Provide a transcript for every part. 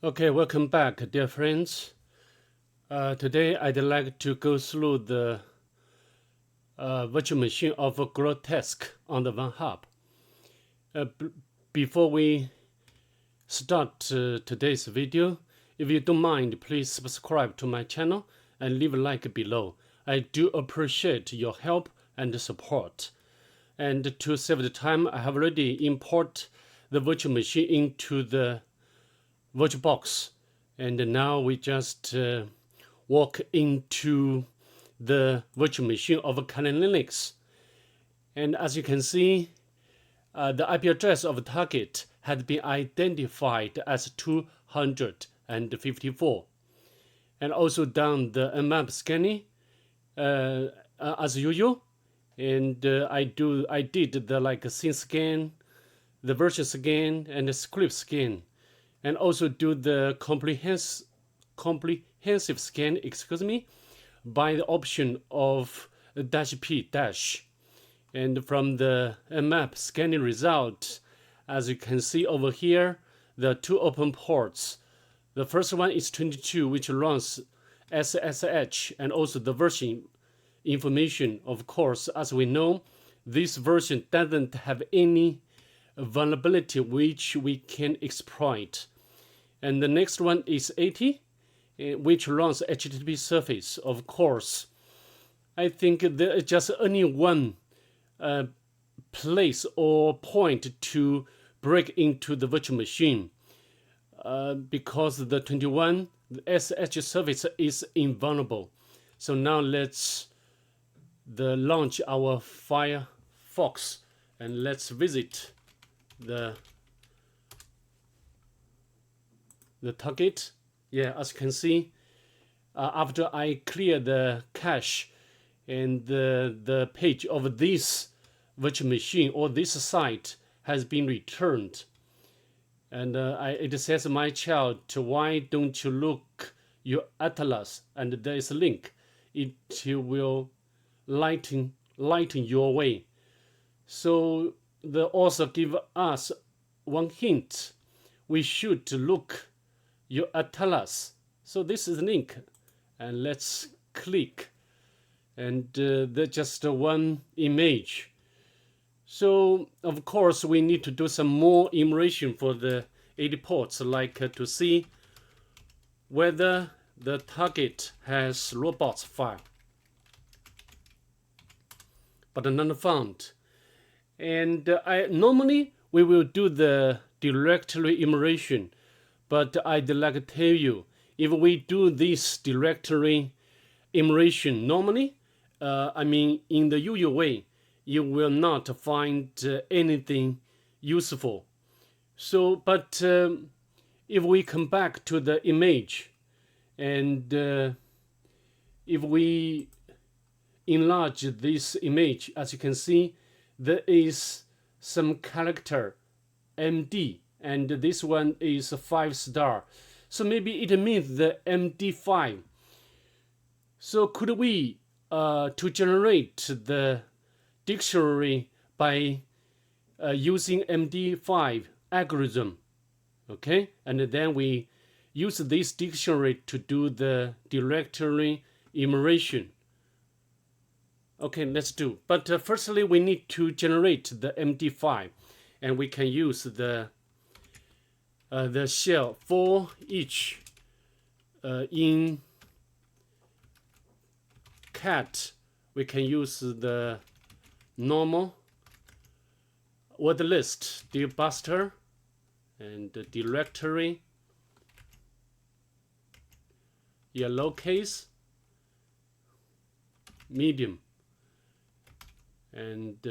Okay, welcome back, dear friends. Today I'd like to go through the virtual machine of Grotesque on the Vulnhub. Before we start today's video, if you don't mind, please subscribe to my channel and leave a like below. I do appreciate your help and support. And to save the time, I have already imported the virtual machine into the VirtualBox, and now we just walk into the virtual machine of Kali Linux. And as you can see, the IP address of the target had been identified as 254. And also done the nmap scanning as usual. And I did the scene scan, the version scan, and the script scan, and also do the comprehensive scan, by the option of -p-. And from the map scanning result, as you can see over here, the two open ports. The first one is 22, which runs SSH, and also the version information. Of course, as we know, this version doesn't have any vulnerability which we can exploit. And the next one is 80, which runs HTTP surface. Of course, I think there is just only one place or point to break into the virtual machine, because the 21 SSH service is invulnerable. So now let's launch our Firefox and let's visit the target. Yeah, as you can see, after I clear the cache, and the page of this virtual machine or this site has been returned. And it says, my child, why don't you look your atlas? And there is a link. It will lighten your way. So the author give us one hint. We should look your atlas. So this is the link, and let's click, and there's just one image. So of course we need to do some more enumeration for the 80 ports, like to see whether the target has robots file, but none found. And normally we will do the directory enumeration, but I'd like to tell you, if we do this directory enumeration normally, in the usual way, you will not find anything useful. So, but if we come back to the image, and if we enlarge this image, as you can see, there is some character MD, and this one is 5-star. So maybe it means the MD5. So could we to generate the dictionary by using MD5 algorithm? Okay, and then we use this dictionary to do the directory enumeration. Okay, let's do. But firstly, we need to generate the MD5, and we can use the shell for each in cat. We can use the normal word list, debuster, and the directory, lowercase, medium, and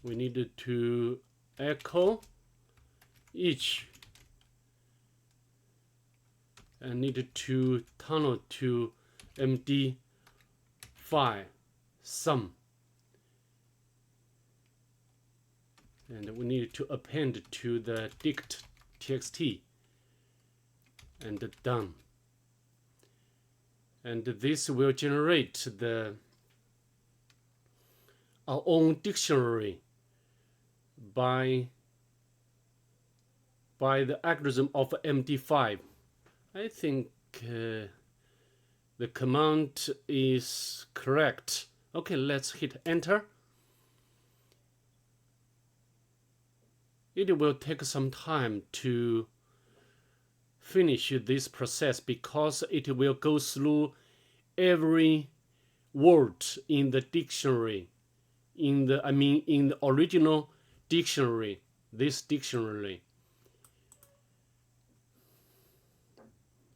we needed to echo each, and needed to tunnel to MD5 sum, and we need to append to the dict.txt, and done. And this will generate our own dictionary by by the algorithm of MD5. I think the command is correct. Okay, let's hit enter. It will take some time to finish this process because it will go through every word in the dictionary, in the original dictionary, this dictionary.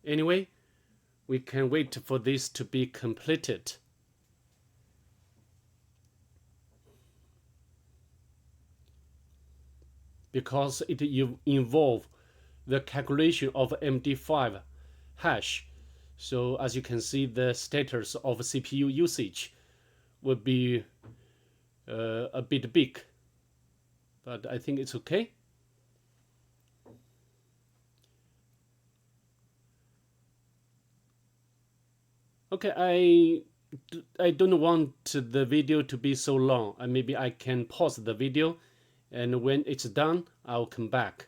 Anyway, we can wait for this to be completed. Because it involves the calculation of MD5 hash. So as you can see, the status of CPU usage will be a bit big, but I think it's okay. Okay, I don't want the video to be so long. Maybe I can pause the video, and when it's done, I'll come back.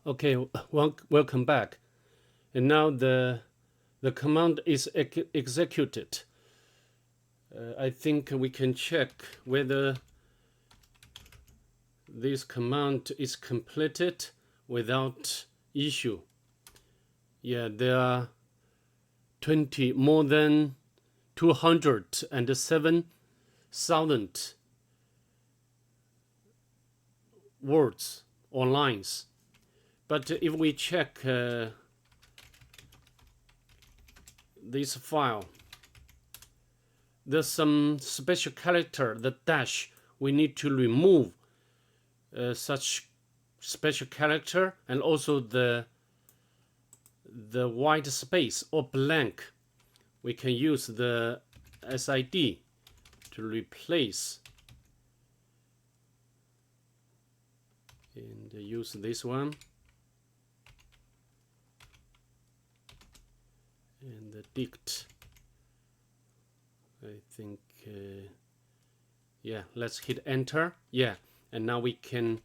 Okay, welcome back. And now the command is executed. I think we can check whether this command is completed without issue. Yeah, there are more than 207,000 words or lines. But if we check this file, there's some special character, the dash. We need to remove such special character, and also the white space or blank. We can use the SID to replace and use this one, and the dict. I think yeah, let's hit enter. Yeah, and now we can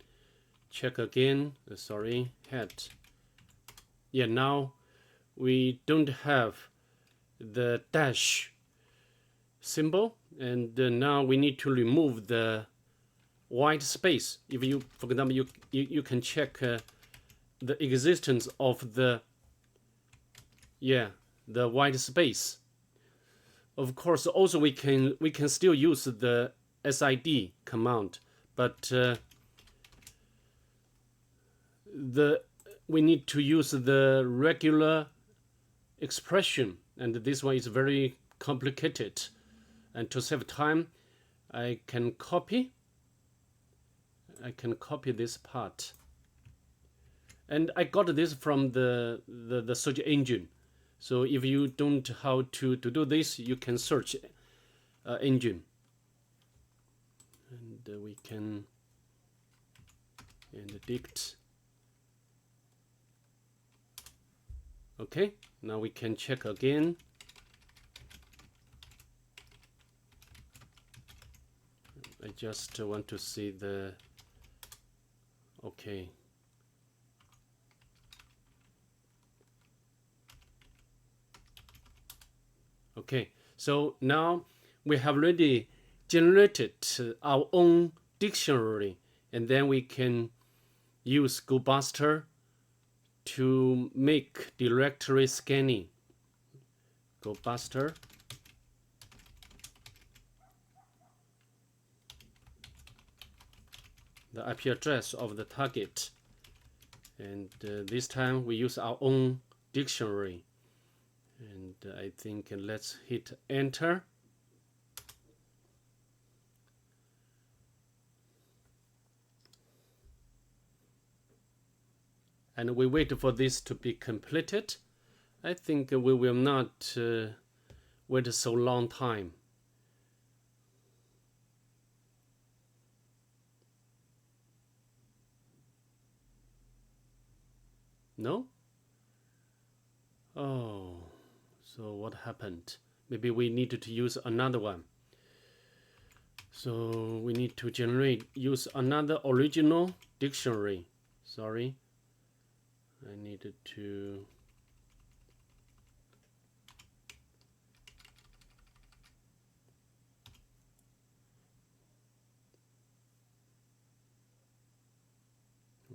check again. Sorry, head. Yeah, now we don't have the dash symbol, and now we need to remove the white space. If you, for example, you can check the existence of the white space. Of course, also we can still use the SID command, but we need to use the regular expression, and this one is very complicated. And to save time, I can copy this part, and I got this from the search engine. So if you don't know how to do this, you can search engine, and we can dict. Okay, now we can check again. I just want to see the okay. Okay, so now we have already generated our own dictionary, and then we can use GoBuster to make directory scanning. GoBuster. The IP address of the target, and this time we use our own dictionary. And I think let's hit enter. And we wait for this to be completed. I think we will not wait so long time. No? Oh, so what happened? Maybe we needed to use another one. So we need to use another original dictionary. Sorry, I needed to.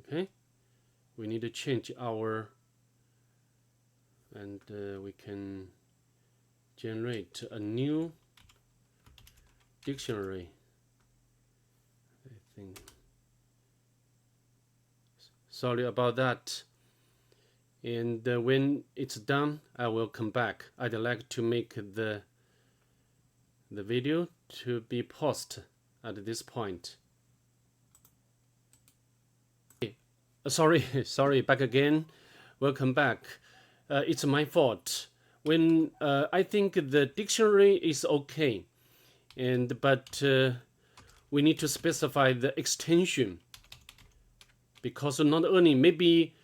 Okay, we need to change our, and we can generate a new dictionary. I think. Sorry about that. And when it's done, I will come back. I'd like to make the video to be paused at this point. Sorry, back again. Welcome back. It's my fault. When I think the dictionary is okay, but we need to specify the extension, because not only maybe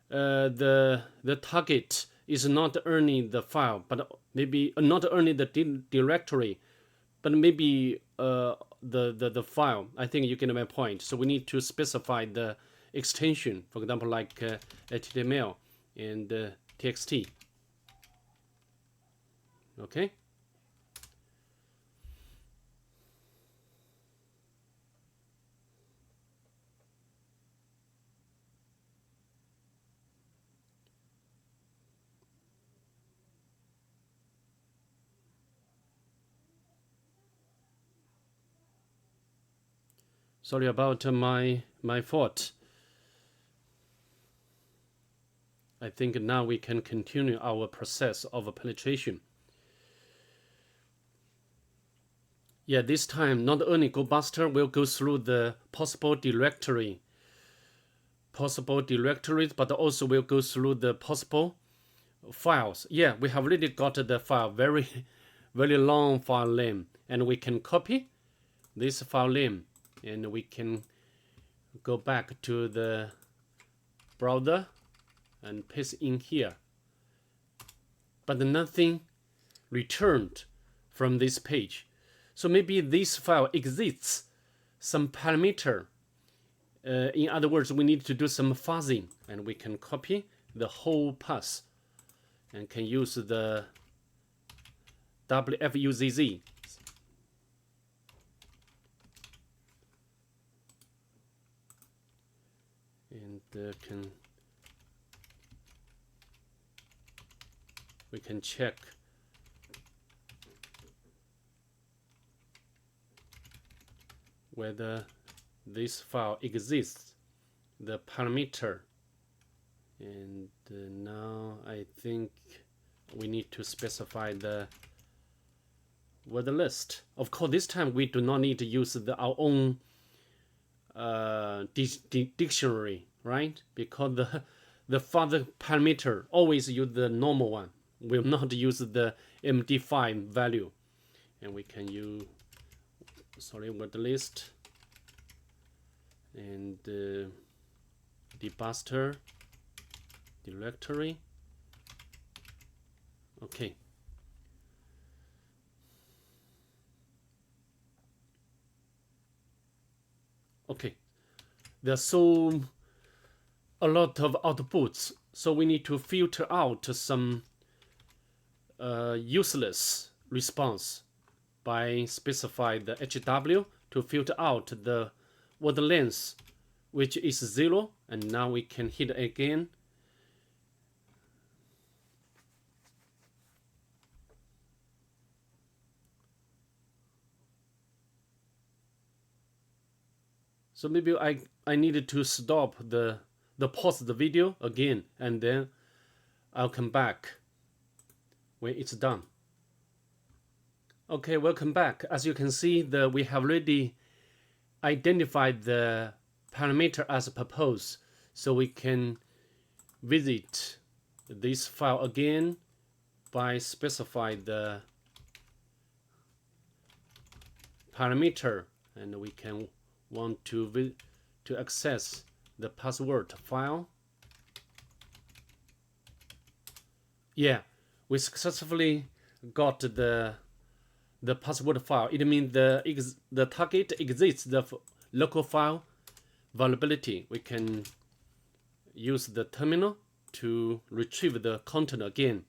the target is not only the file, but maybe not only the directory, but maybe the file. I think you get my point. So we need to specify the extension, for example, like HTML and TXT. Okay. Sorry about my fault. I think now we can continue our process of penetration. Yeah, this time not only GoBuster will go through the possible directories, but also will go through the possible files. Yeah, we have already got the file, very long file name, and we can copy this file name, and we can go back to the browser and paste in here. But nothing returned from this page. So maybe this file exists some parameter. In other words, we need to do some fuzzing, and we can copy the whole path and can use the WFUZZ. And we can check whether this file exists, the parameter. And now I think we need to specify the word list. Of course, this time we do not need to use our own dictionary, right? Because the further parameter always use the normal one. Will not use the MD5 value, and we can use word list and dbuster directory. Okay. Okay. There's a lot of outputs, so we need to filter out some useless response by specify the HW to filter out the word length, which is 0, and now we can hit again. So maybe I needed to stop the pause the video again, and then I'll come back when it's done. Okay, welcome back. As you can see, we have already identified the parameter as proposed, so we can visit this file again by specify the parameter, and we can want to access the password file. Yeah, we successfully got the the password file. It means the target exists the local file vulnerability. We can use the terminal to retrieve the content again.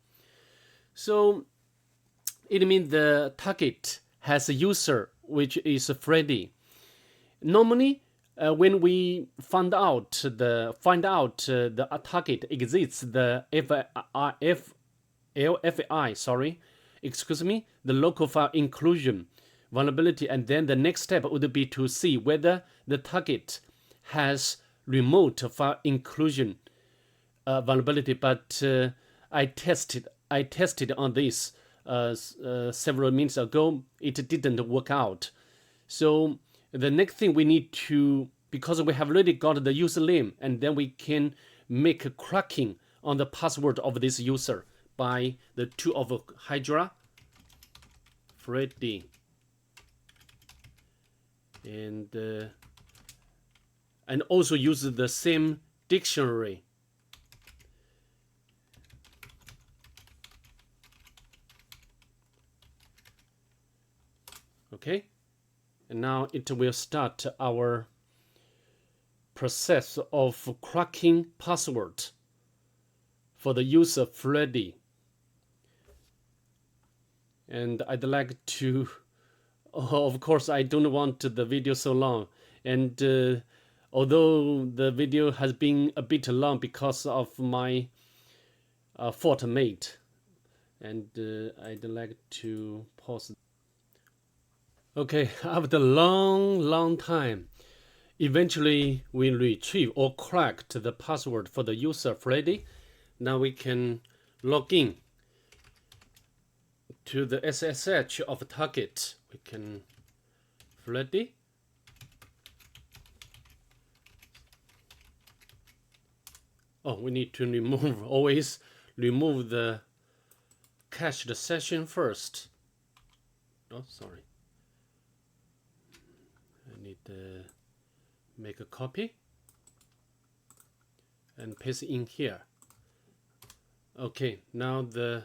So it means the target has a user which is Freddy. Normally, when we find out the target exists, the the local file inclusion vulnerability, and then the next step would be to see whether the target has remote file inclusion vulnerability. But I tested on this several minutes ago. It didn't work out. So the next thing we need to, because we have already got the username, and then we can make a cracking on the password of this user by the tool of Hydra, Freddy, and also use the same dictionary. Okay, and now it will start our process of cracking password for the user Freddy. And I'd like to, of course, I don't want the video so long. And although the video has been a bit long because of my fault made, and I'd like to pause. Okay, after a long time, eventually we retrieve or cracked the password for the user Freddy. Now we can log in to the SSH of target. We can Freddy. Oh, we need to always remove the cached session first. Oh, sorry. I need to make a copy and paste in here. Okay, now the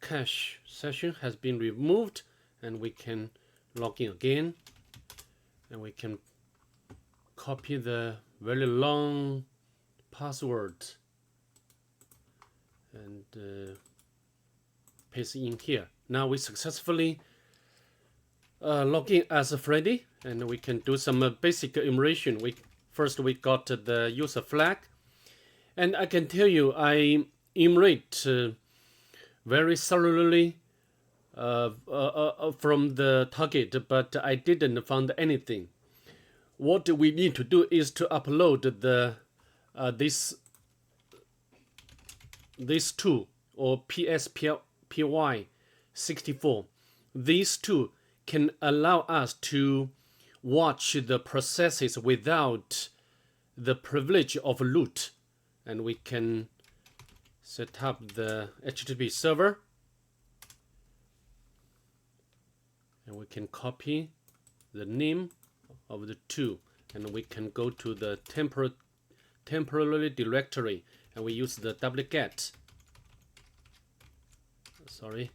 cache session has been removed, and we can log in again, and we can copy the very long password and paste in here. Now we successfully log in as a Freddy, and we can do some basic enumeration. First we got the user flag, and I can tell you I enumerate very thoroughly from the target, but I didn't find anything. What we need to do is to upload the this tool, or PSPY64. These two can allow us to watch the processes without the privilege of root, and we can set up the HTTP server, and we can copy the name of the tool, and we can go to the temporary directory, and we use the wget. Sorry.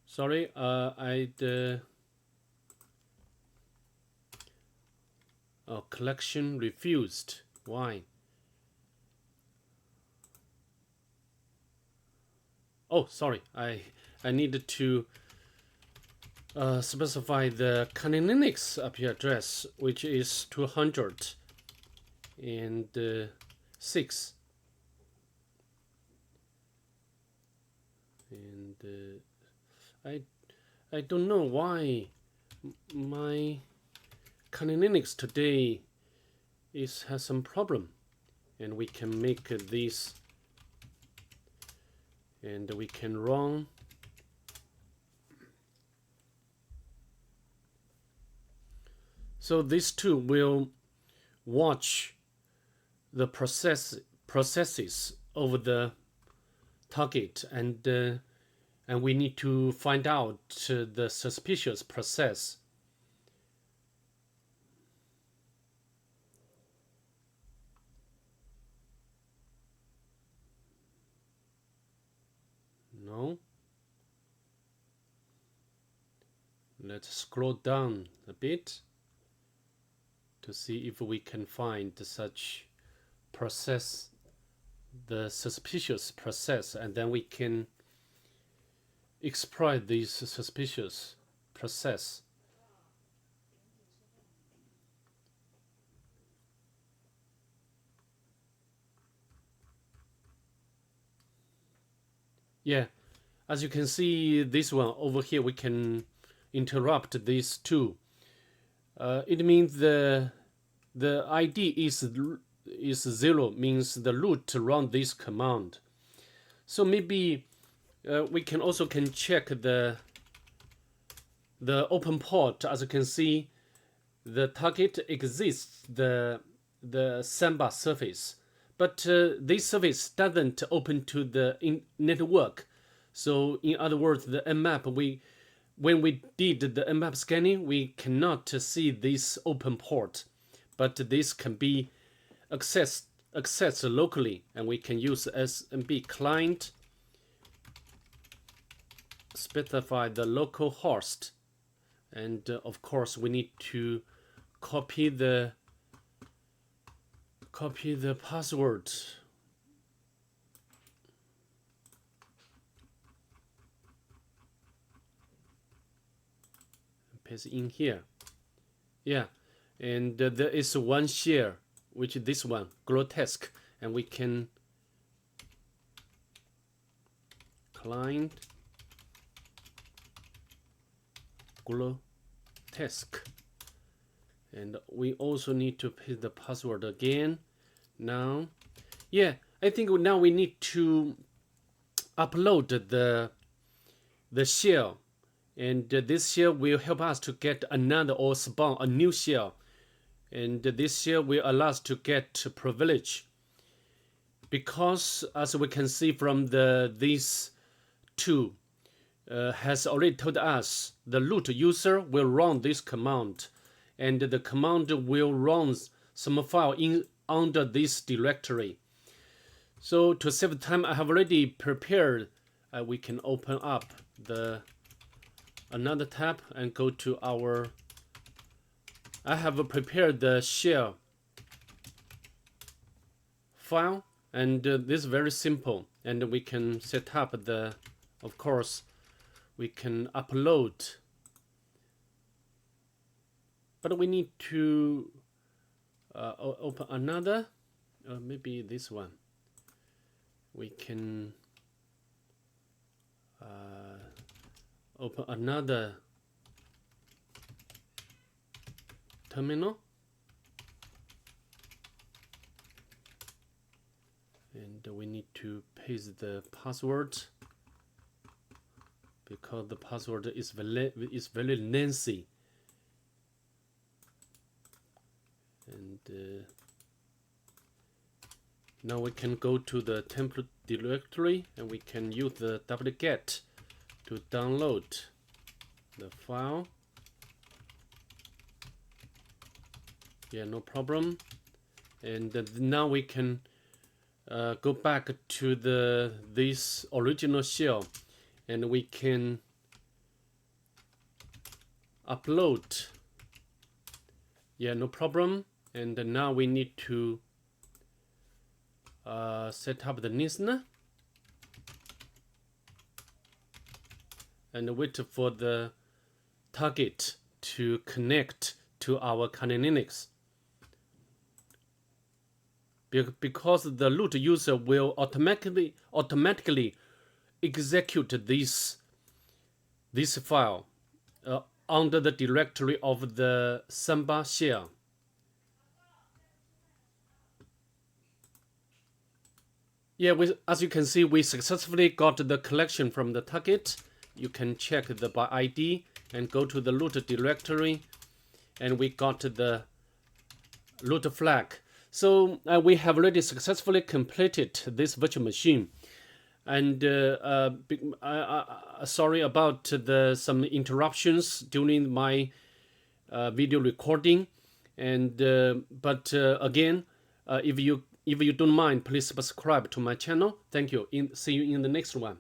Sorry, collection refused. Why? Oh, sorry. I needed to specify the Kali Linux IP address, which is 206. And I don't know why my Kali Linux today has some problem, and we can make this, and we can run. So this tool will watch the processes over the target, and we need to find out the suspicious process. No. Let's scroll down a bit to see if we can find such process, the suspicious process, and then we can exploit this suspicious process. Yeah, as you can see, this one over here, we can interrupt these two. It means the ID is 0, means the root run this command. So maybe we can also check the open port. As you can see, the target exists the Samba surface, but this surface doesn't open to the network. So in other words, the Nmap, when we did the Nmap scanning, we cannot see this open port, but this can be accessed locally, and we can use SMB client, specify the local host, and of course we need to copy the password. Paste in here. Yeah, and there is one share, which is this one, Grotesque, and we can client Grotesque, and we also need to paste the password again. Now, yeah, I think now we need to upload the shell, and this shell will help us to get another or spawn a new shell, and this shell will allow us to get privilege, because as we can see from these two has already told us the root user will run this command, and the command will run some file in under this directory. So to save time, I have already prepared. We can open up another tab and go to our. I have prepared the shell file, and this is very simple. And we can set up of course, we can upload, but we need to open another, maybe this one. We can open another terminal, and we need to paste the password, because the password is very lengthy. And now we can go to the template directory, and we can use the wget to download the file. Yeah, no problem. And now we can go back to this original shell, and we can upload. Yeah, no problem. And now we need to set up the listener and wait for the target to connect to our Kali Linux, because the root user will automatically execute this file under the directory of the Samba shell. Yeah, as you can see, we successfully got the collection from the target. You can check the by ID and go to the root directory, and we got the root flag. So we have already successfully completed this virtual machine. And sorry about some interruptions during my video recording. And but again, if you don't mind, please subscribe to my channel. Thank you. See you in the next one.